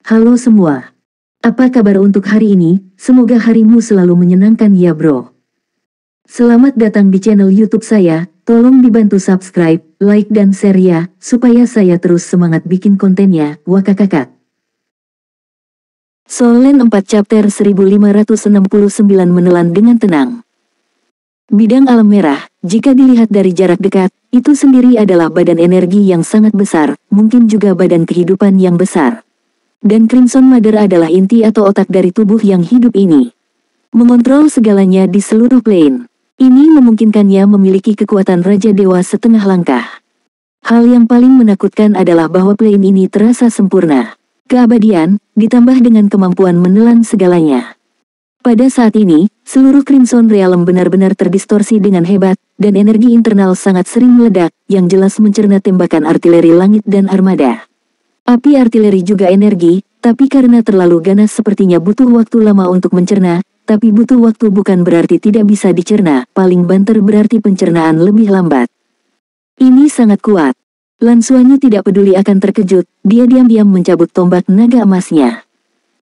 Halo semua. Apa kabar untuk hari ini? Semoga harimu selalu menyenangkan ya bro. Selamat datang di channel YouTube saya. Tolong dibantu subscribe, like dan share ya, supaya saya terus semangat bikin kontennya. Wakakakak. Solen 4 chapter 1569 menelan dengan tenang. Bidang alam merah, jika dilihat dari jarak dekat, itu sendiri adalah badan energi yang sangat besar, mungkin juga badan kehidupan yang besar. Dan Crimson Mother adalah inti atau otak dari tubuh yang hidup ini. Mengontrol segalanya di seluruh plane. Ini memungkinkannya memiliki kekuatan Raja Dewa setengah langkah. Hal yang paling menakutkan adalah bahwa plane ini terasa sempurna. Keabadian, ditambah dengan kemampuan menelan segalanya. Pada saat ini, seluruh Crimson Realm benar-benar terdistorsi dengan hebat, dan energi internal sangat sering meledak, yang jelas mencerna tembakan artileri langit dan armada. Api artileri juga energi, tapi karena terlalu ganas sepertinya butuh waktu lama untuk mencerna, tapi butuh waktu bukan berarti tidak bisa dicerna, paling banter berarti pencernaan lebih lambat. Ini sangat kuat. Lan Xuanyu tidak peduli akan terkejut, dia diam-diam mencabut tombak naga emasnya.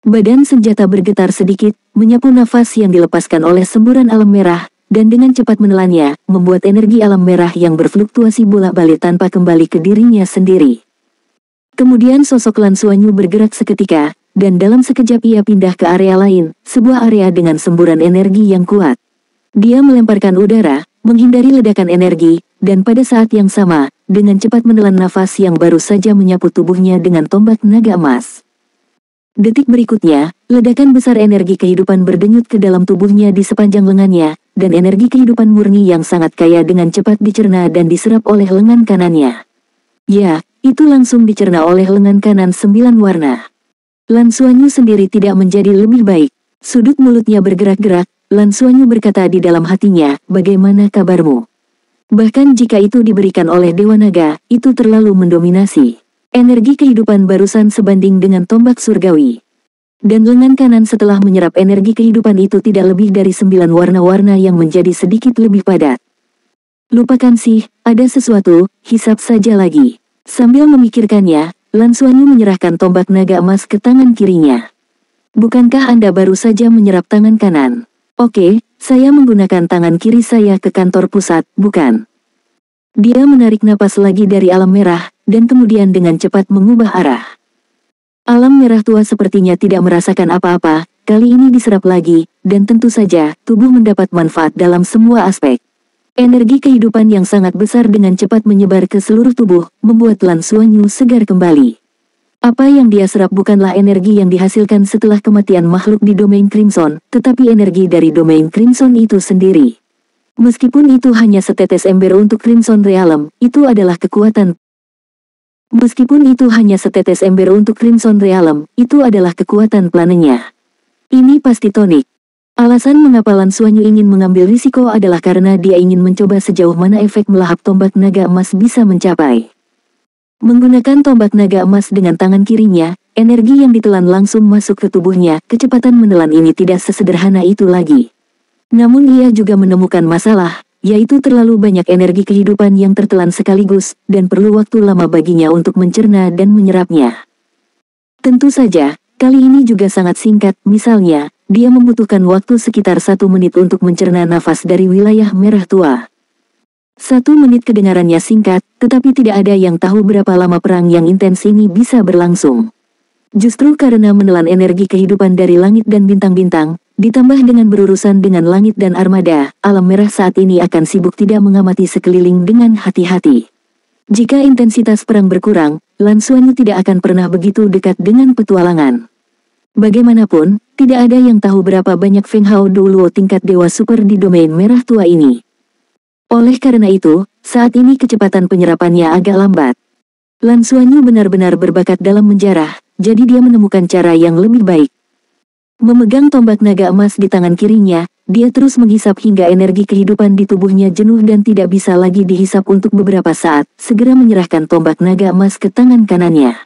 Badan senjata bergetar sedikit, menyapu nafas yang dilepaskan oleh semburan alam merah, dan dengan cepat menelannya, membuat energi alam merah yang berfluktuasi bolak-balik tanpa kembali ke dirinya sendiri. Kemudian sosok Lan Xuanyu bergerak seketika, dan dalam sekejap ia pindah ke area lain, sebuah area dengan semburan energi yang kuat. Dia melemparkan udara, menghindari ledakan energi, dan pada saat yang sama, dengan cepat menelan nafas yang baru saja menyapu tubuhnya dengan tombak naga emas. Detik berikutnya, ledakan besar energi kehidupan berdenyut ke dalam tubuhnya di sepanjang lengannya, dan energi kehidupan murni yang sangat kaya dengan cepat dicerna dan diserap oleh lengan kanannya. Ya, itu langsung dicerna oleh lengan kanan 9 warna. Lan Xuanyu sendiri tidak menjadi lebih baik. Sudut mulutnya bergerak-gerak, Lan Xuanyu berkata di dalam hatinya, bagaimana kabarmu? Bahkan jika itu diberikan oleh Dewa Naga, itu terlalu mendominasi. Energi kehidupan barusan sebanding dengan tombak surgawi. Dan lengan kanan setelah menyerap energi kehidupan itu tidak lebih dari 9 warna-warna yang menjadi sedikit lebih padat. Lupakan sih, ada sesuatu, hisap saja lagi. Sambil memikirkannya, Lan Xuanyu menyerahkan tombak naga emas ke tangan kirinya. Bukankah Anda baru saja menyerap tangan kanan? Oke, saya menggunakan tangan kiri saya ke kantor pusat, bukan? Dia menarik napas lagi dari alam merah, dan kemudian dengan cepat mengubah arah. Alam merah tua sepertinya tidak merasakan apa-apa, kali ini diserap lagi, dan tentu saja, tubuh mendapat manfaat dalam semua aspek. Energi kehidupan yang sangat besar dengan cepat menyebar ke seluruh tubuh, membuat Lan Xuanyu segar kembali. Apa yang dia serap bukanlah energi yang dihasilkan setelah kematian makhluk di domain Crimson, tetapi energi dari domain Crimson itu sendiri. Meskipun itu hanya setetes ember untuk Crimson Realm, itu adalah kekuatan. Meskipun itu hanya setetes ember untuk Crimson Realm, itu adalah kekuatan planenya. Ini pasti tonik. Alasan mengapa Lan Xuanyu ingin mengambil risiko adalah karena dia ingin mencoba sejauh mana efek melahap tombak naga emas bisa mencapai. Menggunakan tombak naga emas dengan tangan kirinya, energi yang ditelan langsung masuk ke tubuhnya, kecepatan menelan ini tidak sesederhana itu lagi. Namun ia juga menemukan masalah, yaitu terlalu banyak energi kehidupan yang tertelan sekaligus, dan perlu waktu lama baginya untuk mencerna dan menyerapnya. Tentu saja, kali ini juga sangat singkat, misalnya, dia membutuhkan waktu sekitar 1 menit untuk mencerna nafas dari wilayah merah tua. 1 menit kedengarannya singkat, tetapi tidak ada yang tahu berapa lama perang yang intens ini bisa berlangsung. Justru karena menelan energi kehidupan dari langit dan bintang-bintang, ditambah dengan berurusan dengan langit dan armada, alam merah saat ini akan sibuk tidak mengamati sekeliling dengan hati-hati. Jika intensitas perang berkurang, Lan Xuanyu tidak akan pernah begitu dekat dengan petualangan. Bagaimanapun, tidak ada yang tahu berapa banyak Feng Hao Douluo tingkat dewa super di domain merah tua ini. Oleh karena itu, saat ini kecepatan penyerapannya agak lambat. Lan Xuanyu benar-benar berbakat dalam menjarah, jadi dia menemukan cara yang lebih baik. Memegang tombak naga emas di tangan kirinya, dia terus menghisap hingga energi kehidupan di tubuhnya jenuh dan tidak bisa lagi dihisap untuk beberapa saat, segera menyerahkan tombak naga emas ke tangan kanannya.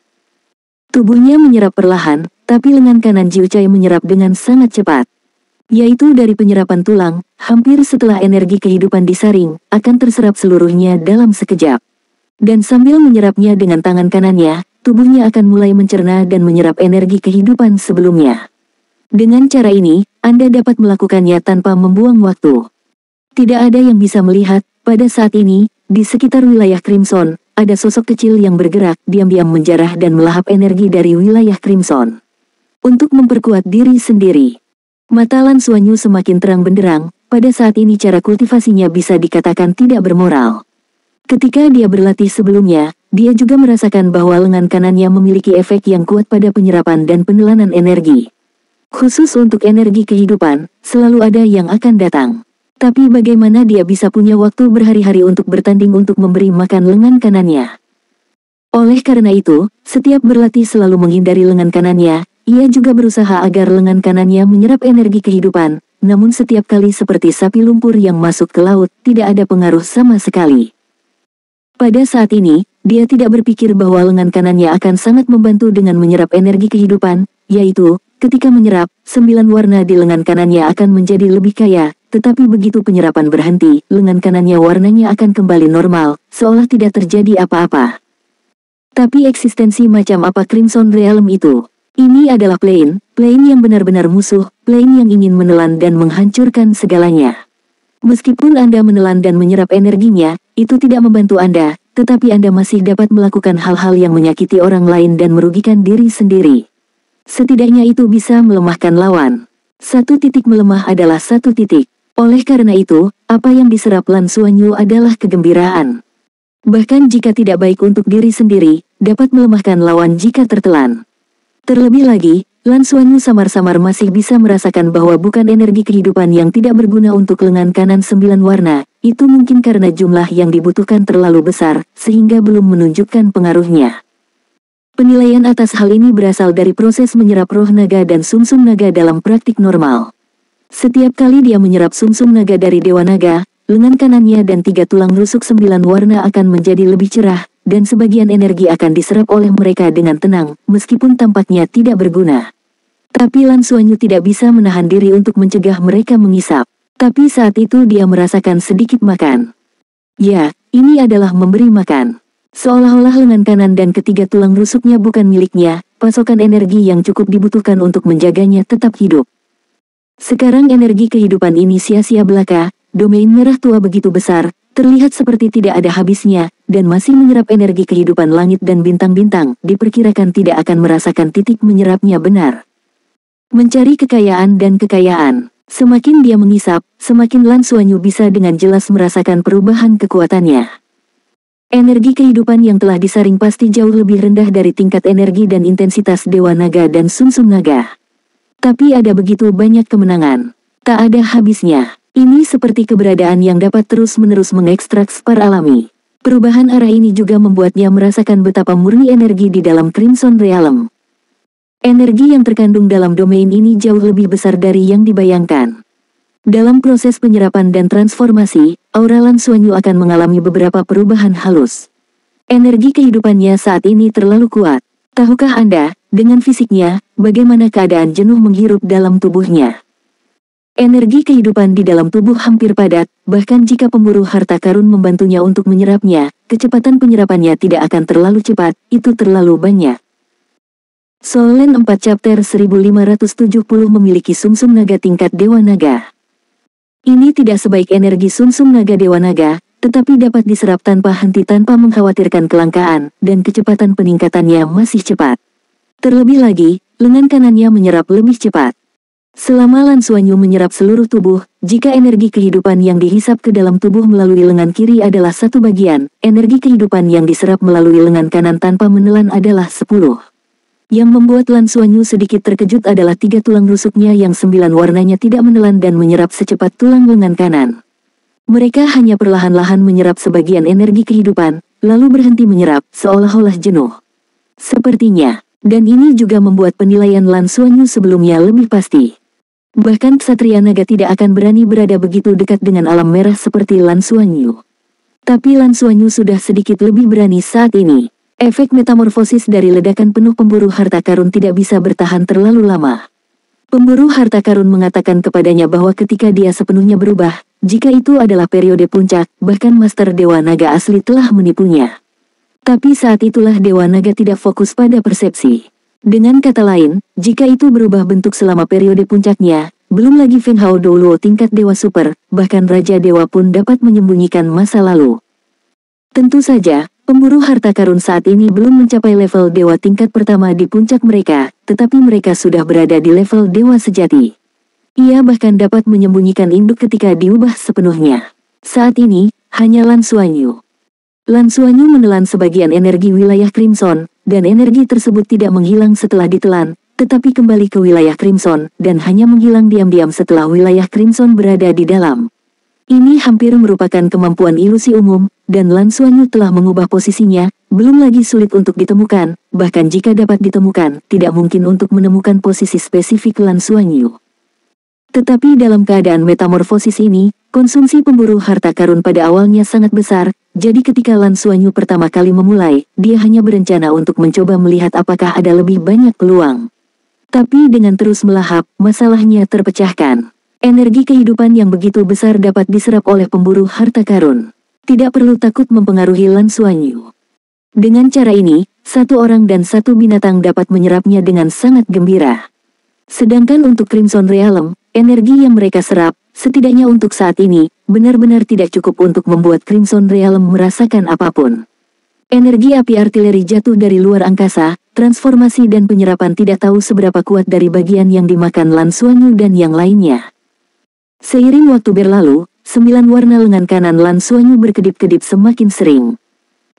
Tubuhnya menyerap perlahan, tapi lengan kanan Jiu Chai menyerap dengan sangat cepat. Yaitu dari penyerapan tulang, hampir setelah energi kehidupan disaring, akan terserap seluruhnya dalam sekejap. Dan sambil menyerapnya dengan tangan kanannya, tubuhnya akan mulai mencerna dan menyerap energi kehidupan sebelumnya. Dengan cara ini, Anda dapat melakukannya tanpa membuang waktu. Tidak ada yang bisa melihat, pada saat ini, di sekitar wilayah Crimson, ada sosok kecil yang bergerak diam-diam menjarah dan melahap energi dari wilayah Crimson. Untuk memperkuat diri sendiri. Mata Lan Xuanyu semakin terang benderang, pada saat ini cara kultivasinya bisa dikatakan tidak bermoral. Ketika dia berlatih sebelumnya, dia juga merasakan bahwa lengan kanannya memiliki efek yang kuat pada penyerapan dan penelanan energi. Khusus untuk energi kehidupan, selalu ada yang akan datang. Tapi bagaimana dia bisa punya waktu berhari-hari untuk bertanding untuk memberi makan lengan kanannya? Oleh karena itu, setiap berlatih selalu menghindari lengan kanannya, ia juga berusaha agar lengan kanannya menyerap energi kehidupan, namun setiap kali seperti sapi lumpur yang masuk ke laut, tidak ada pengaruh sama sekali. Pada saat ini, dia tidak berpikir bahwa lengan kanannya akan sangat membantu dengan menyerap energi kehidupan, yaitu, ketika menyerap, 9 warna di lengan kanannya akan menjadi lebih kaya, tetapi begitu penyerapan berhenti, lengan kanannya warnanya akan kembali normal, seolah tidak terjadi apa-apa. Tapi eksistensi macam apa Crimson Realm itu? Ini adalah plane yang benar-benar musuh, plane yang ingin menelan dan menghancurkan segalanya. Meskipun Anda menelan dan menyerap energinya, itu tidak membantu Anda, tetapi Anda masih dapat melakukan hal-hal yang menyakiti orang lain dan merugikan diri sendiri. Setidaknya itu bisa melemahkan lawan. Satu titik melemah adalah satu titik. Oleh karena itu, apa yang diserap Lan Xuanyu adalah kegembiraan. Bahkan jika tidak baik untuk diri sendiri, dapat melemahkan lawan jika tertelan. Terlebih lagi, Lan Xuanyu samar-samar masih bisa merasakan bahwa bukan energi kehidupan yang tidak berguna untuk lengan kanan 9 warna, itu mungkin karena jumlah yang dibutuhkan terlalu besar, sehingga belum menunjukkan pengaruhnya. Penilaian atas hal ini berasal dari proses menyerap roh naga dan sumsum naga dalam praktik normal. Setiap kali dia menyerap sumsum naga dari Dewa Naga, lengan kanannya dan 3 tulang rusuk 9 warna akan menjadi lebih cerah, dan sebagian energi akan diserap oleh mereka dengan tenang, meskipun tampaknya tidak berguna. Tapi Lan Xuanyu tidak bisa menahan diri untuk mencegah mereka mengisap. Tapi saat itu dia merasakan sedikit makan. Ya, ini adalah memberi makan. Seolah-olah lengan kanan dan ketiga tulang rusuknya bukan miliknya, pasokan energi yang cukup dibutuhkan untuk menjaganya tetap hidup. Sekarang energi kehidupan ini sia-sia belaka, domain merah tua begitu besar, terlihat seperti tidak ada habisnya, dan masih menyerap energi kehidupan langit dan bintang-bintang, diperkirakan tidak akan merasakan titik menyerapnya benar. Mencari kekayaan dan kekayaan. Semakin dia mengisap, semakin Lan Xuanyu bisa dengan jelas merasakan perubahan kekuatannya. Energi kehidupan yang telah disaring pasti jauh lebih rendah dari tingkat energi dan intensitas Dewa Naga dan Sumsum Naga. Tapi ada begitu banyak kemenangan. Tak ada habisnya. Ini seperti keberadaan yang dapat terus-menerus mengekstrak spar alami. Perubahan arah ini juga membuatnya merasakan betapa murni energi di dalam Crimson Realm. Energi yang terkandung dalam domain ini jauh lebih besar dari yang dibayangkan. Dalam proses penyerapan dan transformasi, aura Lan Xuanyu akan mengalami beberapa perubahan halus. Energi kehidupannya saat ini terlalu kuat. Tahukah Anda, dengan fisiknya, bagaimana keadaan jenuh menghirup dalam tubuhnya? Energi kehidupan di dalam tubuh hampir padat, bahkan jika pemburu harta karun membantunya untuk menyerapnya, kecepatan penyerapannya tidak akan terlalu cepat, itu terlalu banyak. Soul Land 4 Chapter 1570 memiliki sumsum naga tingkat Dewa Naga. Ini tidak sebaik energi sumsum naga Dewa Naga, tetapi dapat diserap tanpa henti tanpa mengkhawatirkan kelangkaan, dan kecepatan peningkatannya masih cepat. Terlebih lagi, lengan kanannya menyerap lebih cepat. Selama Lan Xuanyu menyerap seluruh tubuh, jika energi kehidupan yang dihisap ke dalam tubuh melalui lengan kiri adalah 1 bagian, energi kehidupan yang diserap melalui lengan kanan tanpa menelan adalah 10. Yang membuat Lan Xuanyu sedikit terkejut adalah 3 tulang rusuknya yang 9 warnanya tidak menelan dan menyerap secepat tulang lengan kanan. Mereka hanya perlahan-lahan menyerap sebagian energi kehidupan, lalu berhenti menyerap, seolah-olah jenuh. Sepertinya, dan ini juga membuat penilaian Lan Xuanyu sebelumnya lebih pasti. Bahkan Ksatria Naga tidak akan berani berada begitu dekat dengan alam merah seperti Lan Xuanyu. Tapi Lan Xuanyu sudah sedikit lebih berani saat ini. Efek metamorfosis dari ledakan penuh pemburu harta karun tidak bisa bertahan terlalu lama. Pemburu harta karun mengatakan kepadanya bahwa ketika dia sepenuhnya berubah, jika itu adalah periode puncak, bahkan Master Dewa Naga asli telah menipunya. Tapi saat itulah Dewa Naga tidak fokus pada persepsi. Dengan kata lain, jika itu berubah bentuk selama periode puncaknya, belum lagi Feng Hao Doulo tingkat Dewa Super, bahkan Raja Dewa pun dapat menyembunyikan masa lalu. Tentu saja, pemburu harta karun saat ini belum mencapai level Dewa tingkat pertama di puncak mereka, tetapi mereka sudah berada di level Dewa sejati. Ia bahkan dapat menyembunyikan induk ketika diubah sepenuhnya. Saat ini, hanya Lan Xuanyu. Lan Xuanyu menelan sebagian energi wilayah Crimson, dan energi tersebut tidak menghilang setelah ditelan, tetapi kembali ke wilayah Crimson, dan hanya menghilang diam-diam setelah wilayah Crimson berada di dalam. Ini hampir merupakan kemampuan ilusi umum, dan Lan Xuanyu telah mengubah posisinya, belum lagi sulit untuk ditemukan, bahkan jika dapat ditemukan, tidak mungkin untuk menemukan posisi spesifik Lan Xuanyu. Tetapi dalam keadaan metamorfosis ini, konsumsi pemburu harta karun pada awalnya sangat besar, jadi ketika Lan Xuanyu pertama kali memulai, dia hanya berencana untuk mencoba melihat apakah ada lebih banyak peluang. Tapi dengan terus melahap, masalahnya terpecahkan. Energi kehidupan yang begitu besar dapat diserap oleh pemburu harta karun. Tidak perlu takut mempengaruhi Lan Xuanyu. Dengan cara ini, satu orang dan satu binatang dapat menyerapnya dengan sangat gembira. Sedangkan untuk Crimson Realm, energi yang mereka serap, setidaknya untuk saat ini, benar-benar tidak cukup untuk membuat Crimson Realm merasakan apapun. Energi api artileri jatuh dari luar angkasa, transformasi dan penyerapan tidak tahu seberapa kuat dari bagian yang dimakan Lan Xuanyu dan yang lainnya. Seiring waktu berlalu, 9 warna lengan kanan Lan Xuanyu berkedip-kedip semakin sering.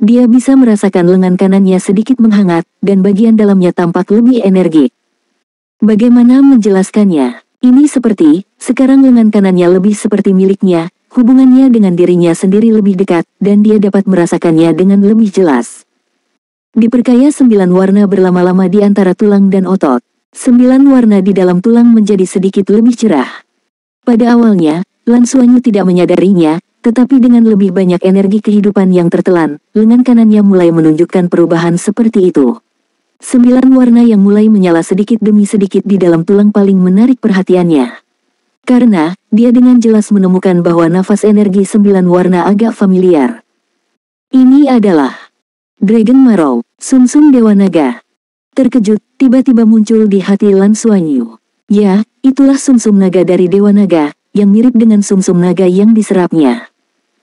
Dia bisa merasakan lengan kanannya sedikit menghangat, dan bagian dalamnya tampak lebih energik. Bagaimana menjelaskannya? Ini seperti, sekarang lengan kanannya lebih seperti miliknya, hubungannya dengan dirinya sendiri lebih dekat, dan dia dapat merasakannya dengan lebih jelas. Diperkaya 9 warna berlama-lama di antara tulang dan otot. 9 warna di dalam tulang menjadi sedikit lebih cerah. Pada awalnya, Lan Xuanyu tidak menyadarinya, tetapi dengan lebih banyak energi kehidupan yang tertelan, lengan kanannya mulai menunjukkan perubahan seperti itu. 9 warna yang mulai menyala sedikit demi sedikit di dalam tulang paling menarik perhatiannya. Karena, dia dengan jelas menemukan bahwa nafas energi 9 warna agak familiar. Ini adalah Dragon Marrow, sumsum Dewa Naga. Terkejut, tiba-tiba muncul di hati Lan Xuanyu. Ya, itulah sumsum naga dari Dewa Naga, yang mirip dengan sumsum naga yang diserapnya.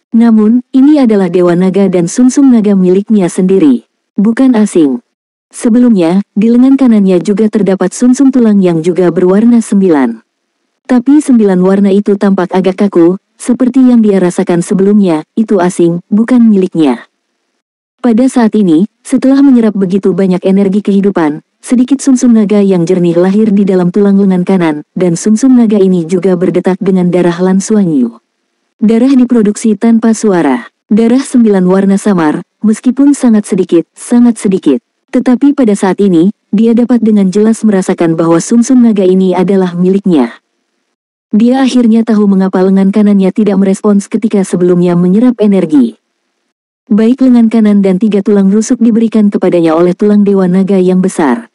Namun, ini adalah Dewa Naga dan sumsum naga miliknya sendiri. Bukan asing. Sebelumnya, di lengan kanannya juga terdapat sumsum tulang yang juga berwarna 9. Tapi 9 warna itu tampak agak kaku, seperti yang dia rasakan sebelumnya, itu asing, bukan miliknya. Pada saat ini, setelah menyerap begitu banyak energi kehidupan, sedikit sumsum naga yang jernih lahir di dalam tulang lengan kanan, dan sumsum naga ini juga berdetak dengan darah Lan Xuanyu. Darah diproduksi tanpa suara. Darah 9 warna samar, meskipun sangat sedikit, tetapi pada saat ini, dia dapat dengan jelas merasakan bahwa sumsum naga ini adalah miliknya. Dia akhirnya tahu mengapa lengan kanannya tidak merespons ketika sebelumnya menyerap energi. Baik lengan kanan dan 3 tulang rusuk diberikan kepadanya oleh tulang Dewa Naga yang besar.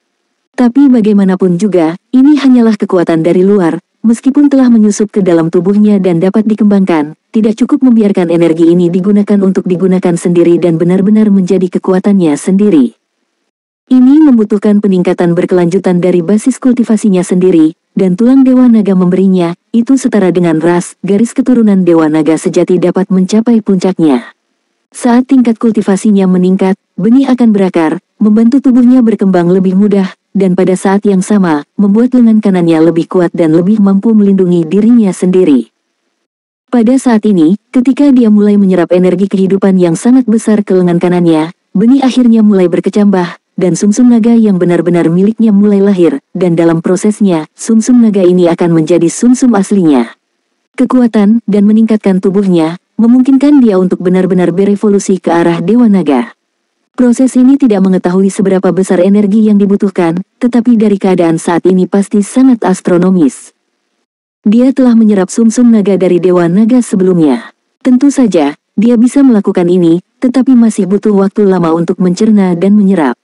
Tapi bagaimanapun juga, ini hanyalah kekuatan dari luar, meskipun telah menyusup ke dalam tubuhnya dan dapat dikembangkan, tidak cukup membiarkan energi ini digunakan untuk digunakan sendiri dan benar-benar menjadi kekuatannya sendiri. Ini membutuhkan peningkatan berkelanjutan dari basis kultivasinya sendiri, dan tulang Dewa Naga memberinya, itu setara dengan garis keturunan Dewa Naga sejati dapat mencapai puncaknya. Saat tingkat kultivasinya meningkat, benih akan berakar, membantu tubuhnya berkembang lebih mudah, dan pada saat yang sama, membuat lengan kanannya lebih kuat dan lebih mampu melindungi dirinya sendiri. Pada saat ini, ketika dia mulai menyerap energi kehidupan yang sangat besar ke lengan kanannya, benih akhirnya mulai berkecambah, dan sumsum naga yang benar-benar miliknya mulai lahir, dan dalam prosesnya, sumsum naga ini akan menjadi sumsum aslinya. Kekuatan dan meningkatkan tubuhnya, memungkinkan dia untuk benar-benar berevolusi ke arah Dewa Naga. Proses ini tidak mengetahui seberapa besar energi yang dibutuhkan, tetapi dari keadaan saat ini pasti sangat astronomis. Dia telah menyerap sumsum naga dari Dewa Naga sebelumnya. Tentu saja, dia bisa melakukan ini, tetapi masih butuh waktu lama untuk mencerna dan menyerap.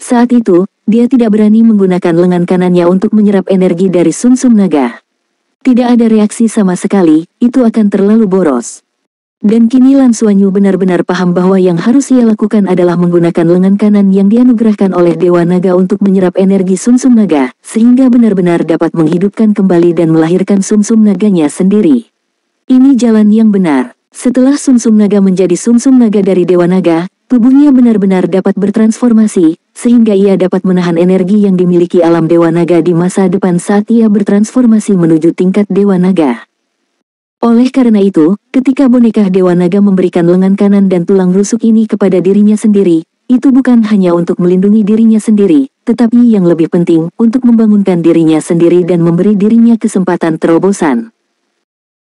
Saat itu, dia tidak berani menggunakan lengan kanannya untuk menyerap energi dari sumsum naga. Tidak ada reaksi sama sekali, itu akan terlalu boros. Dan kini Lan Xuanyu benar-benar paham bahwa yang harus ia lakukan adalah menggunakan lengan kanan yang dianugerahkan oleh Dewa Naga untuk menyerap energi sumsum naga, sehingga benar-benar dapat menghidupkan kembali dan melahirkan sumsum naganya sendiri. Ini jalan yang benar. Setelah sumsum naga menjadi sumsum naga dari Dewa Naga, tubuhnya benar-benar dapat bertransformasi, sehingga ia dapat menahan energi yang dimiliki alam Dewa Naga di masa depan saat ia bertransformasi menuju tingkat Dewa Naga. Oleh karena itu, ketika boneka Dewa Naga memberikan lengan kanan dan tulang rusuk ini kepada dirinya sendiri, itu bukan hanya untuk melindungi dirinya sendiri, tetapi yang lebih penting, untuk membangunkan dirinya sendiri dan memberi dirinya kesempatan terobosan.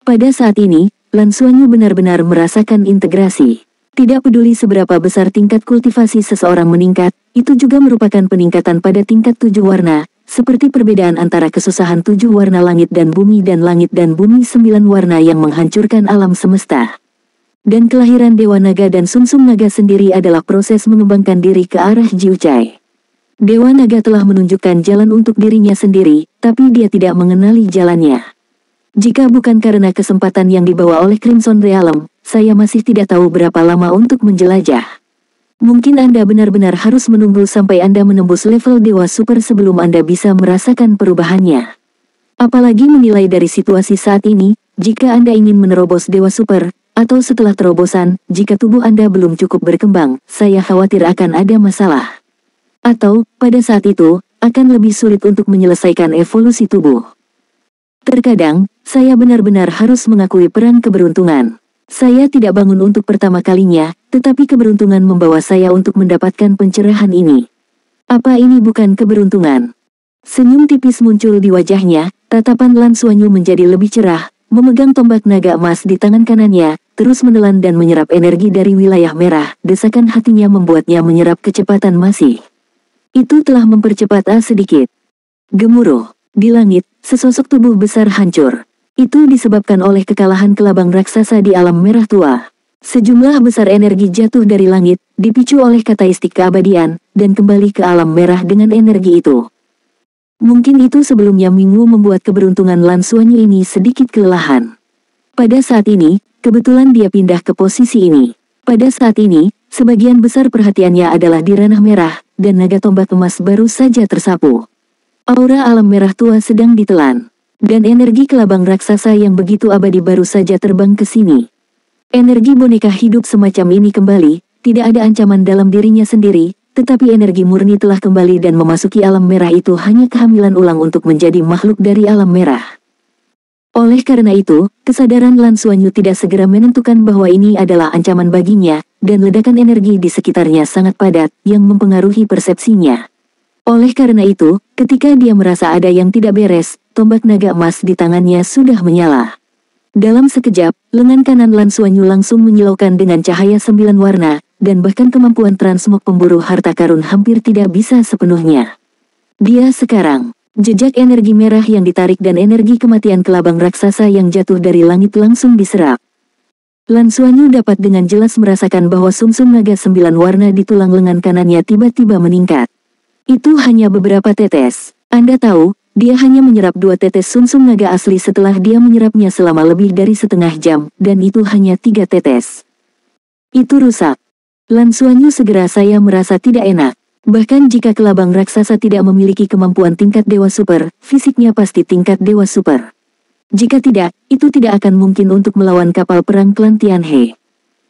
Pada saat ini, Lan Xuanyu benar-benar merasakan integrasi. Tidak peduli seberapa besar tingkat kultivasi seseorang meningkat, itu juga merupakan peningkatan pada tingkat 7 warna, seperti perbedaan antara kesusahan 7 warna langit dan bumi 9 warna yang menghancurkan alam semesta. Dan kelahiran Dewa Naga dan Sumsum Naga sendiri adalah proses mengembangkan diri ke arah Jiucai. Dewa Naga telah menunjukkan jalan untuk dirinya sendiri, tapi dia tidak mengenali jalannya. Jika bukan karena kesempatan yang dibawa oleh Crimson Realm, saya masih tidak tahu berapa lama untuk menjelajah. Mungkin Anda benar-benar harus menunggu sampai Anda menembus level Dewa Super sebelum Anda bisa merasakan perubahannya. Apalagi menilai dari situasi saat ini, jika Anda ingin menerobos Dewa Super, atau setelah terobosan, jika tubuh Anda belum cukup berkembang, saya khawatir akan ada masalah. Atau, pada saat itu, akan lebih sulit untuk menyelesaikan evolusi tubuh. Terkadang, saya benar-benar harus mengakui peran keberuntungan. Saya tidak bangun untuk pertama kalinya, tetapi keberuntungan membawa saya untuk mendapatkan pencerahan ini. Apa ini bukan keberuntungan? Senyum tipis muncul di wajahnya, tatapan Lan Xuanyu menjadi lebih cerah, memegang tombak naga emas di tangan kanannya, terus menelan dan menyerap energi dari wilayah merah, desakan hatinya membuatnya menyerap kecepatan masih. Itu telah mempercepat sedikit. Gemuruh. Di langit, sesosok tubuh besar hancur. Itu disebabkan oleh kekalahan kelabang raksasa di alam merah tua. Sejumlah besar energi jatuh dari langit, dipicu oleh kataistik keabadian, dan kembali ke alam merah dengan energi itu. Mungkin itu sebelumnya Minggu membuat keberuntungan Lan Xuanyu ini sedikit kelelahan. Pada saat ini, kebetulan dia pindah ke posisi ini. Pada saat ini, sebagian besar perhatiannya adalah di ranah merah, dan naga tombak emas baru saja tersapu. Aura alam merah tua sedang ditelan. Dan energi kelabang raksasa yang begitu abadi baru saja terbang ke sini. Energi boneka hidup semacam ini kembali, tidak ada ancaman dalam dirinya sendiri, tetapi energi murni telah kembali dan memasuki alam merah itu hanya kehamilan ulang untuk menjadi makhluk dari alam merah. Oleh karena itu, kesadaran Lan Xuanyu tidak segera menentukan bahwa ini adalah ancaman baginya, dan ledakan energi di sekitarnya sangat padat, yang mempengaruhi persepsinya. Oleh karena itu, ketika dia merasa ada yang tidak beres, tombak naga emas di tangannya sudah menyala. Dalam sekejap, lengan kanan Lan Xuanyu langsung menyilaukan dengan cahaya 9 warna, dan bahkan kemampuan transmog pemburu harta karun hampir tidak bisa sepenuhnya. Dia sekarang, jejak energi merah yang ditarik dan energi kematian kelabang raksasa yang jatuh dari langit langsung diserap. Lan Xuanyu dapat dengan jelas merasakan bahwa sumsum naga 9 warna di tulang lengan kanannya tiba-tiba meningkat. Itu hanya beberapa tetes. Anda tahu, dia hanya menyerap 2 tetes sumsum naga asli setelah dia menyerapnya selama lebih dari setengah jam, dan itu hanya 3 tetes. Itu rusak. Lan Xuanyu segera saya merasa tidak enak. Bahkan jika kelabang raksasa tidak memiliki kemampuan tingkat Dewa Super, fisiknya pasti tingkat Dewa Super. Jika tidak, itu tidak akan mungkin untuk melawan kapal perang klan Tianhe.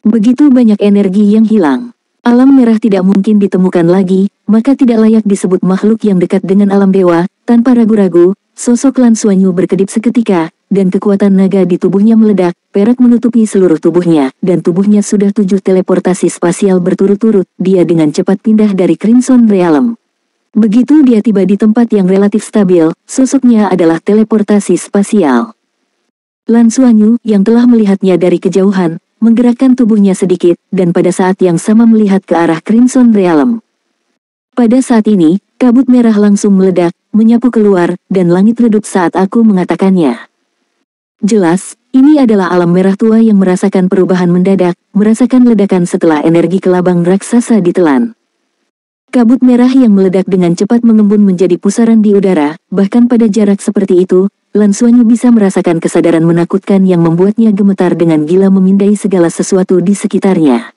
Begitu banyak energi yang hilang. Alam merah tidak mungkin ditemukan lagi, maka tidak layak disebut makhluk yang dekat dengan alam dewa. Tanpa ragu-ragu, sosok Lan Xuanyu berkedip seketika, dan kekuatan naga di tubuhnya meledak, perak menutupi seluruh tubuhnya, dan tubuhnya sudah 7 teleportasi spasial berturut-turut, dia dengan cepat pindah dari Crimson Realm. Begitu dia tiba di tempat yang relatif stabil, sosoknya adalah teleportasi spasial. Lan Xuanyu, yang telah melihatnya dari kejauhan, menggerakkan tubuhnya sedikit, dan pada saat yang sama melihat ke arah Crimson Realm. Pada saat ini, kabut merah langsung meledak, menyapu keluar, dan langit redup saat aku mengatakannya. Jelas, ini adalah alam merah tua yang merasakan perubahan mendadak, merasakan ledakan setelah energi kelabang raksasa ditelan. Kabut merah yang meledak dengan cepat mengembun menjadi pusaran di udara, bahkan pada jarak seperti itu, Lan Xuanyu bisa merasakan kesadaran menakutkan yang membuatnya gemetar dengan gila memindai segala sesuatu di sekitarnya.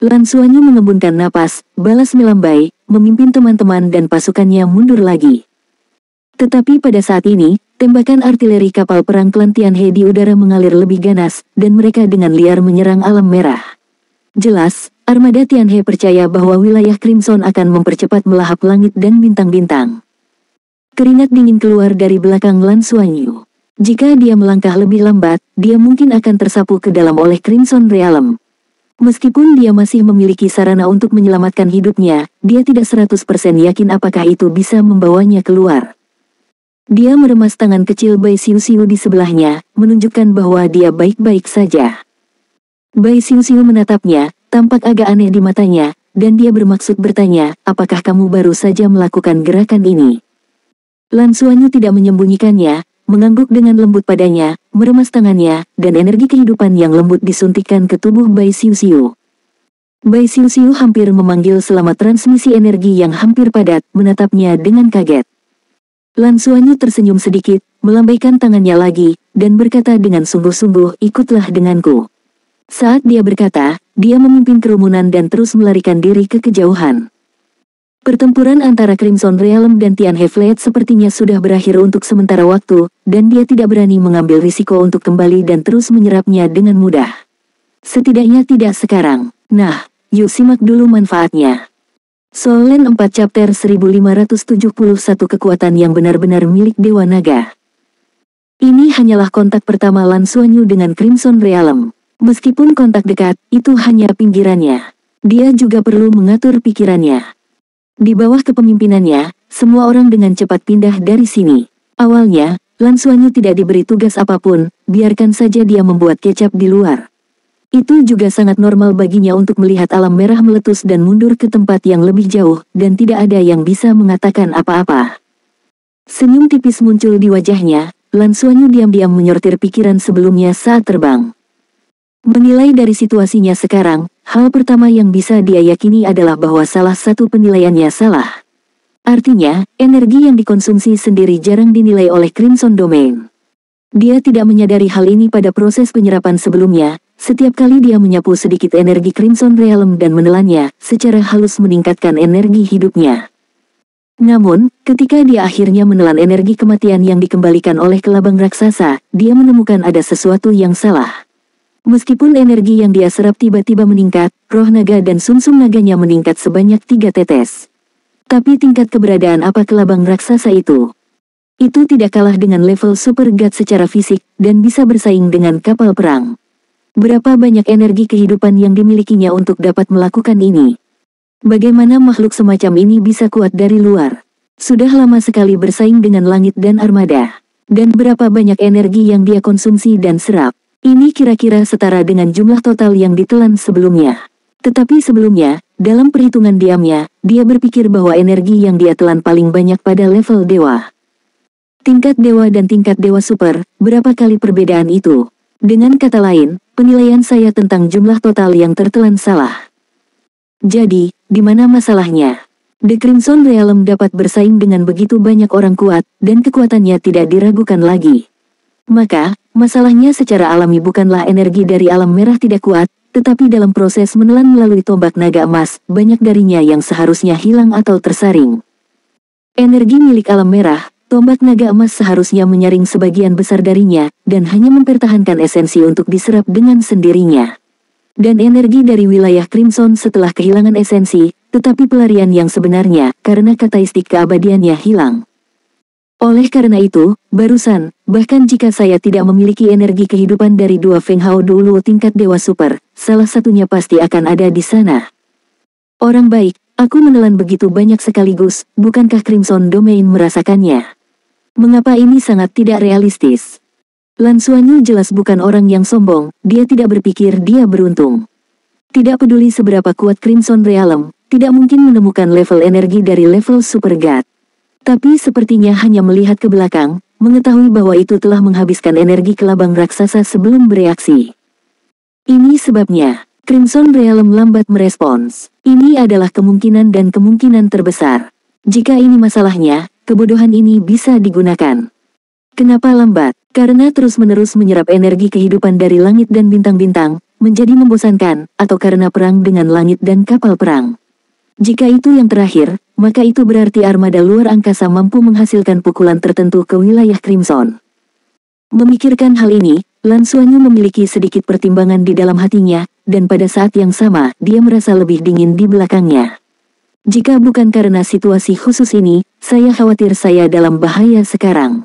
Lan Xuanyu mengembunkan napas, balas melambai, memimpin teman-teman dan pasukannya mundur lagi. Tetapi pada saat ini, tembakan artileri kapal perang klan Tianhe di udara mengalir lebih ganas, dan mereka dengan liar menyerang alam merah. Jelas, armada Tianhe percaya bahwa wilayah Crimson akan mempercepat melahap langit dan bintang-bintang. Keringat dingin keluar dari belakang Lan Xuanyu. Jika dia melangkah lebih lambat, dia mungkin akan tersapu ke dalam oleh Crimson Realm. Meskipun dia masih memiliki sarana untuk menyelamatkan hidupnya, dia tidak 100% yakin apakah itu bisa membawanya keluar. Dia meremas tangan kecil Bai Xiuxiu di sebelahnya, menunjukkan bahwa dia baik-baik saja. Bai Xiuxiu menatapnya, tampak agak aneh di matanya, dan dia bermaksud bertanya, apakah kamu baru saja melakukan gerakan ini? Lan Xuanyu tidak menyembunyikannya, mengangguk dengan lembut padanya, meremas tangannya, dan energi kehidupan yang lembut disuntikkan ke tubuh Bai Xiuxiu. Bai Xiuxiu hampir memanggil selama transmisi energi yang hampir padat, menatapnya dengan kaget. Lan Xuanyu tersenyum sedikit, melambaikan tangannya lagi, dan berkata dengan sungguh-sungguh, ikutlah denganku. Saat dia berkata, dia memimpin kerumunan dan terus melarikan diri ke kejauhan. Pertempuran antara Crimson Realm dan Tianhe Fleet sepertinya sudah berakhir untuk sementara waktu, dan dia tidak berani mengambil risiko untuk kembali dan terus menyerapnya dengan mudah. Setidaknya tidak sekarang. Nah, yuk simak dulu manfaatnya. Soul Land 4 Chapter 1571 Kekuatan yang benar-benar milik Dewa Naga. Ini hanyalah kontak pertama Lan Xuanyu dengan Crimson Realm. Meskipun kontak dekat, itu hanya pinggirannya. Dia juga perlu mengatur pikirannya. Di bawah kepemimpinannya, semua orang dengan cepat pindah dari sini. Awalnya, Lan Xuanyu tidak diberi tugas apapun, biarkan saja dia membuat kecap di luar. Itu juga sangat normal baginya untuk melihat alam merah meletus dan mundur ke tempat yang lebih jauh, dan tidak ada yang bisa mengatakan apa-apa. Senyum tipis muncul di wajahnya, Lan Xuanyu diam-diam menyortir pikiran sebelumnya saat terbang. Menilai dari situasinya sekarang, hal pertama yang bisa dia yakini adalah bahwa salah satu penilaiannya salah. Artinya, energi yang dikonsumsi sendiri jarang dinilai oleh Crimson Domain. Dia tidak menyadari hal ini pada proses penyerapan sebelumnya. Setiap kali dia menyapu sedikit energi Crimson Realm dan menelannya, secara halus meningkatkan energi hidupnya. Namun, ketika dia akhirnya menelan energi kematian yang dikembalikan oleh kelabang raksasa, dia menemukan ada sesuatu yang salah. Meskipun energi yang dia serap tiba-tiba meningkat, roh naga dan sumsum naganya meningkat sebanyak 3 tetes. Tapi tingkat keberadaan apa kelabang raksasa itu? Itu tidak kalah dengan level Super God secara fisik, dan bisa bersaing dengan kapal perang. Berapa banyak energi kehidupan yang dimilikinya untuk dapat melakukan ini? Bagaimana makhluk semacam ini bisa kuat dari luar? Sudah lama sekali bersaing dengan langit dan armada. Dan berapa banyak energi yang dia konsumsi dan serap? Ini kira-kira setara dengan jumlah total yang ditelan sebelumnya. Tetapi sebelumnya, dalam perhitungan diamnya, dia berpikir bahwa energi yang dia telan paling banyak pada level dewa. Tingkat dewa dan tingkat dewa super, berapa kali perbedaan itu? Dengan kata lain, penilaian saya tentang jumlah total yang tertelan salah. Jadi, di mana masalahnya? The Crimson Realm dapat bersaing dengan begitu banyak orang kuat, dan kekuatannya tidak diragukan lagi. Maka, masalahnya secara alami bukanlah energi dari alam merah tidak kuat, tetapi dalam proses menelan melalui tombak naga emas, banyak darinya yang seharusnya hilang atau tersaring. Energi milik alam merah, tombak naga emas seharusnya menyaring sebagian besar darinya, dan hanya mempertahankan esensi untuk diserap dengan sendirinya. Dan energi dari wilayah Crimson setelah kehilangan esensi, tetapi pelarian yang sebenarnya, karena karakteristik keabadiannya hilang. Oleh karena itu, barusan, bahkan jika saya tidak memiliki energi kehidupan dari 2 Feng Hao dulu tingkat dewa super, salah satunya pasti akan ada di sana. Orang baik, aku menelan begitu banyak sekaligus, bukankah Crimson Domain merasakannya? Mengapa ini sangat tidak realistis? Lan Xuanyu jelas bukan orang yang sombong, dia tidak berpikir dia beruntung. Tidak peduli seberapa kuat Crimson Realm, tidak mungkin menemukan level energi dari level Super God. Tapi sepertinya hanya melihat ke belakang, mengetahui bahwa itu telah menghabiskan energi kelabang raksasa sebelum bereaksi. Ini sebabnya, Crimson Realm lambat merespons. Ini adalah kemungkinan dan kemungkinan terbesar. Jika ini masalahnya, kebodohan ini bisa digunakan. Kenapa lambat? Karena terus-menerus menyerap energi kehidupan dari langit dan bintang-bintang, menjadi membosankan, atau karena perang dengan langit dan kapal perang. Jika itu yang terakhir, maka itu berarti armada luar angkasa mampu menghasilkan pukulan tertentu ke wilayah Crimson. Memikirkan hal ini, Lan Xuanyu memiliki sedikit pertimbangan di dalam hatinya, dan pada saat yang sama, dia merasa lebih dingin di belakangnya. Jika bukan karena situasi khusus ini, saya khawatir saya dalam bahaya sekarang.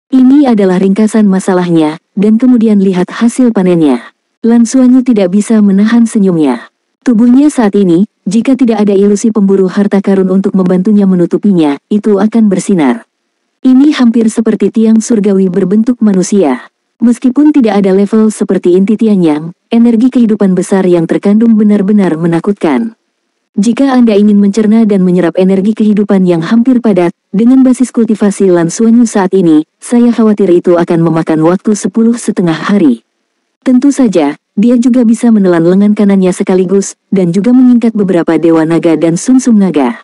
Ini adalah ringkasan masalahnya, dan kemudian lihat hasil panennya. Lan Xuanyu tidak bisa menahan senyumnya. Tubuhnya saat ini, jika tidak ada ilusi pemburu harta karun untuk membantunya menutupinya, itu akan bersinar. Ini hampir seperti tiang surgawi berbentuk manusia. Meskipun tidak ada level seperti inti Tianyang, energi kehidupan besar yang terkandung benar-benar menakutkan. Jika Anda ingin mencerna dan menyerap energi kehidupan yang hampir padat, dengan basis kultivasi Lan Xuanyu saat ini, saya khawatir itu akan memakan waktu 10,5 hari. Tentu saja, dia juga bisa menelan lengan kanannya sekaligus, dan juga menyingkat beberapa dewa naga dan sumsum naga.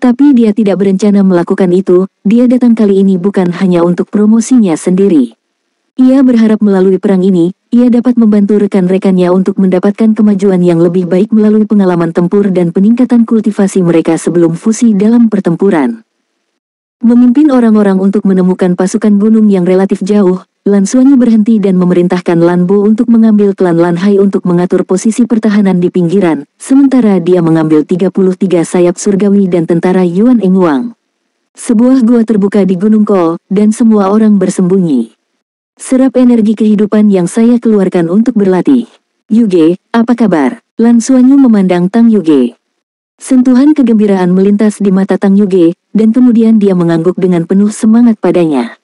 Tapi dia tidak berencana melakukan itu, dia datang kali ini bukan hanya untuk promosinya sendiri. Ia berharap melalui perang ini, ia dapat membantu rekan-rekannya untuk mendapatkan kemajuan yang lebih baik melalui pengalaman tempur dan peningkatan kultivasi mereka sebelum fusi dalam pertempuran. Memimpin orang-orang untuk menemukan pasukan gunung yang relatif jauh, Lan Xuanyu berhenti dan memerintahkan Lan Bo untuk mengambil klan Lan Hai untuk mengatur posisi pertahanan di pinggiran, sementara dia mengambil 33 sayap surgawi dan tentara Yuan Engwang. Sebuah gua terbuka di Gunung Kol, dan semua orang bersembunyi. Serap energi kehidupan yang saya keluarkan untuk berlatih. Yuge, apa kabar? Lan Xuanyu memandang Tang Yuge. Sentuhan kegembiraan melintas di mata Tang Yuge, dan kemudian dia mengangguk dengan penuh semangat padanya.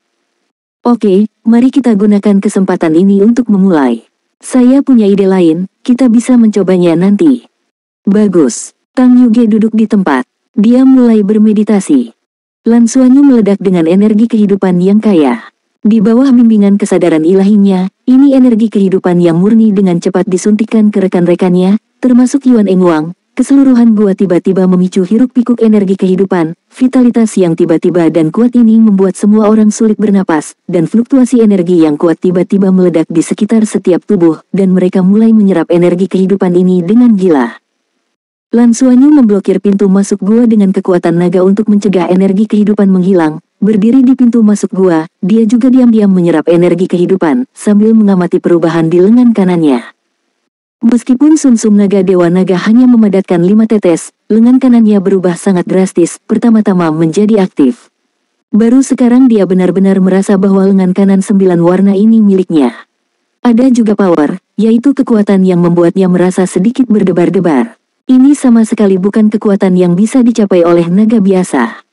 Oke, mari kita gunakan kesempatan ini untuk memulai. Saya punya ide lain, kita bisa mencobanya nanti. Bagus. Tang Yuge duduk di tempat. Dia mulai bermeditasi. Lan Xuanyu meledak dengan energi kehidupan yang kaya. Di bawah bimbingan kesadaran ilahinya, ini energi kehidupan yang murni dengan cepat disuntikkan ke rekan-rekannya, termasuk Yuan Engwang. Keseluruhan gua tiba-tiba memicu hiruk-pikuk energi kehidupan, vitalitas yang tiba-tiba dan kuat ini membuat semua orang sulit bernapas, dan fluktuasi energi yang kuat tiba-tiba meledak di sekitar setiap tubuh, dan mereka mulai menyerap energi kehidupan ini dengan gila. Lan Xuanyu memblokir pintu masuk gua dengan kekuatan naga untuk mencegah energi kehidupan menghilang. Berdiri di pintu masuk gua, dia juga diam-diam menyerap energi kehidupan, sambil mengamati perubahan di lengan kanannya. Meskipun sumsum naga dewa naga hanya memadatkan 5 tetes, lengan kanannya berubah sangat drastis, pertama-tama menjadi aktif. Baru sekarang dia benar-benar merasa bahwa lengan kanan 9 warna ini miliknya. Ada juga power, yaitu kekuatan yang membuatnya merasa sedikit berdebar-debar. Ini sama sekali bukan kekuatan yang bisa dicapai oleh naga biasa.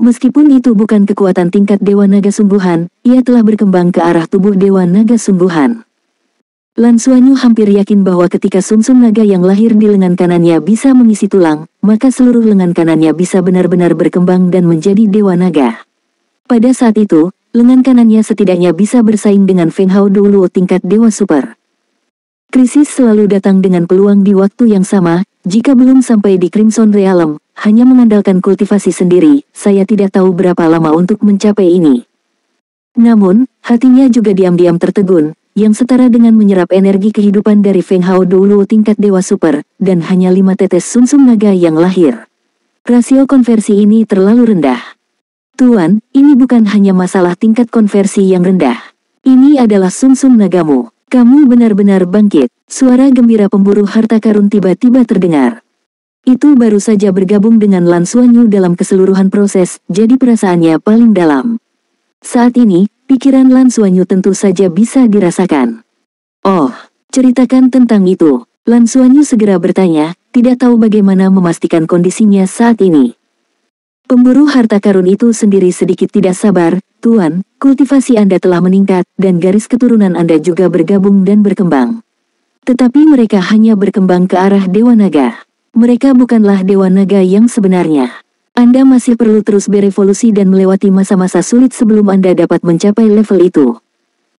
Meskipun itu bukan kekuatan tingkat Dewa Naga Sungguhan, ia telah berkembang ke arah tubuh Dewa Naga Sungguhan. Lan Xuanyu hampir yakin bahwa ketika sumsum naga yang lahir di lengan kanannya bisa mengisi tulang, maka seluruh lengan kanannya bisa benar-benar berkembang dan menjadi Dewa Naga. Pada saat itu, lengan kanannya setidaknya bisa bersaing dengan Feng Hao Douluo tingkat Dewa Super. Krisis selalu datang dengan peluang di waktu yang sama. Jika belum sampai di Crimson Realm, hanya mengandalkan kultivasi sendiri, saya tidak tahu berapa lama untuk mencapai ini. Namun, hatinya juga diam-diam tertegun, yang setara dengan menyerap energi kehidupan dari Feng Hao Douluo tingkat Dewa Super, dan hanya 5 tetes sumsum naga yang lahir. Rasio konversi ini terlalu rendah. Tuan, ini bukan hanya masalah tingkat konversi yang rendah. Ini adalah sumsum nagamu. Kamu benar-benar bangkit. Suara gembira pemburu harta karun tiba-tiba terdengar. Itu baru saja bergabung dengan Lan Xuanyu dalam keseluruhan proses, jadi perasaannya paling dalam. Saat ini, pikiran Lan Xuanyu tentu saja bisa dirasakan. Oh, ceritakan tentang itu. Lan Xuanyu segera bertanya, tidak tahu bagaimana memastikan kondisinya saat ini. Pemburu harta karun itu sendiri sedikit tidak sabar. Tuan, kultivasi Anda telah meningkat, dan garis keturunan Anda juga bergabung dan berkembang. Tetapi mereka hanya berkembang ke arah Dewa Naga. Mereka bukanlah Dewa Naga yang sebenarnya. Anda masih perlu terus berevolusi dan melewati masa-masa sulit sebelum Anda dapat mencapai level itu.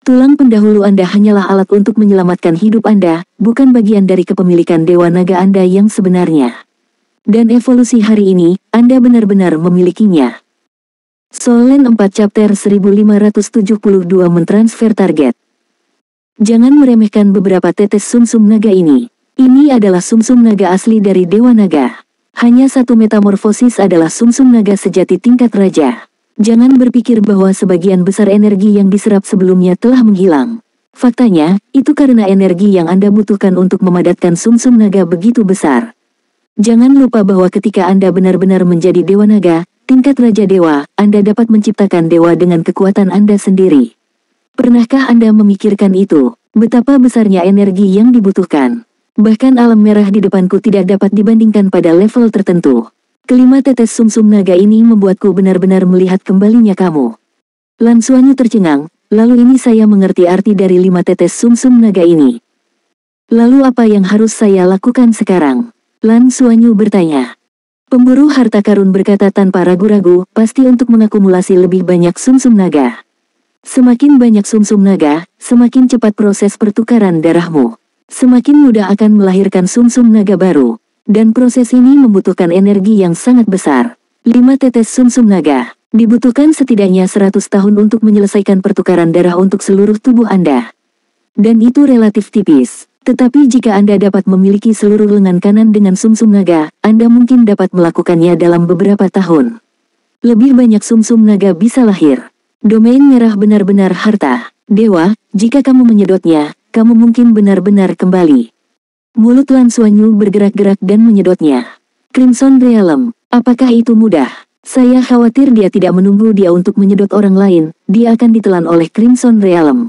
Tulang pendahulu Anda hanyalah alat untuk menyelamatkan hidup Anda, bukan bagian dari kepemilikan Dewa Naga Anda yang sebenarnya. Dan evolusi hari ini, Anda benar-benar memilikinya. Solen 4 Chapter 1572 Mentransfer target. Jangan meremehkan beberapa tetes sumsum naga ini. Ini adalah sumsum naga asli dari Dewa Naga. Hanya satu metamorfosis adalah sumsum naga sejati tingkat raja. Jangan berpikir bahwa sebagian besar energi yang diserap sebelumnya telah menghilang. Faktanya, itu karena energi yang Anda butuhkan untuk memadatkan sumsum naga begitu besar. Jangan lupa bahwa ketika Anda benar-benar menjadi Dewa Naga, tingkat Raja Dewa, Anda dapat menciptakan dewa dengan kekuatan Anda sendiri. Pernahkah Anda memikirkan itu? Betapa besarnya energi yang dibutuhkan. Bahkan alam merah di depanku tidak dapat dibandingkan pada level tertentu. Kelima tetes sumsum naga ini membuatku benar-benar melihat kembalinya kamu. Lan Xuanyu tercengang, lalu ini saya mengerti arti dari 5 tetes sumsum naga ini. Lalu apa yang harus saya lakukan sekarang? Lan Xuanyu bertanya. Pemburu harta karun berkata tanpa ragu-ragu, pasti untuk mengakumulasi lebih banyak sumsum naga. Semakin banyak sumsum naga, semakin cepat proses pertukaran darahmu. Semakin mudah akan melahirkan sumsum naga baru. Dan proses ini membutuhkan energi yang sangat besar. 5 tetes sumsum naga. Dibutuhkan setidaknya 100 tahun untuk menyelesaikan pertukaran darah untuk seluruh tubuh Anda. Dan itu relatif tipis. Tetapi jika Anda dapat memiliki seluruh lengan kanan dengan sumsum naga, Anda mungkin dapat melakukannya dalam beberapa tahun. Lebih banyak sumsum naga bisa lahir. Domain merah benar-benar harta. Dewa, jika kamu menyedotnya, kamu mungkin benar-benar kembali. Mulut Lan Xuanyu bergerak-gerak dan menyedotnya. Crimson Realm, apakah itu mudah? Saya khawatir dia tidak menunggu dia untuk menyedot orang lain, dia akan ditelan oleh Crimson Realm.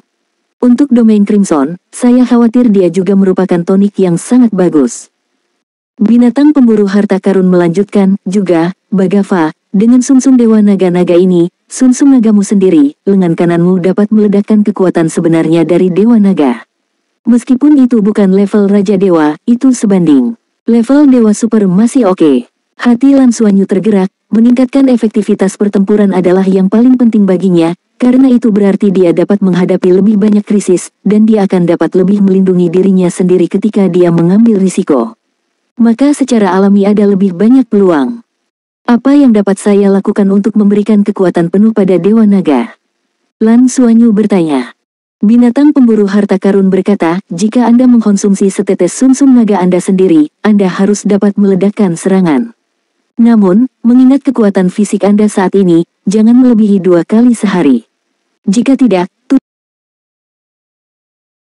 Untuk domain Crimson, saya khawatir dia juga merupakan tonik yang sangat bagus. Binatang pemburu harta karun melanjutkan, juga, Bagava, dengan sumsum dewa naga-naga ini, sumsum nagamu sendiri, lengan kananmu dapat meledakkan kekuatan sebenarnya dari Dewa Naga. Meskipun itu bukan level Raja Dewa, itu sebanding. Level Dewa Super masih oke. Hati Lan Xuanyu tergerak, meningkatkan efektivitas pertempuran adalah yang paling penting baginya, karena itu berarti dia dapat menghadapi lebih banyak krisis, dan dia akan dapat lebih melindungi dirinya sendiri ketika dia mengambil risiko. Maka secara alami ada lebih banyak peluang. Apa yang dapat saya lakukan untuk memberikan kekuatan penuh pada Dewa Naga? Lan Xuanyu bertanya. Binatang pemburu harta karun berkata, jika Anda mengkonsumsi setetes sumsum naga Anda sendiri, Anda harus dapat meledakkan serangan. Namun, mengingat kekuatan fisik Anda saat ini, jangan melebihi 2 kali sehari. Jika tidak,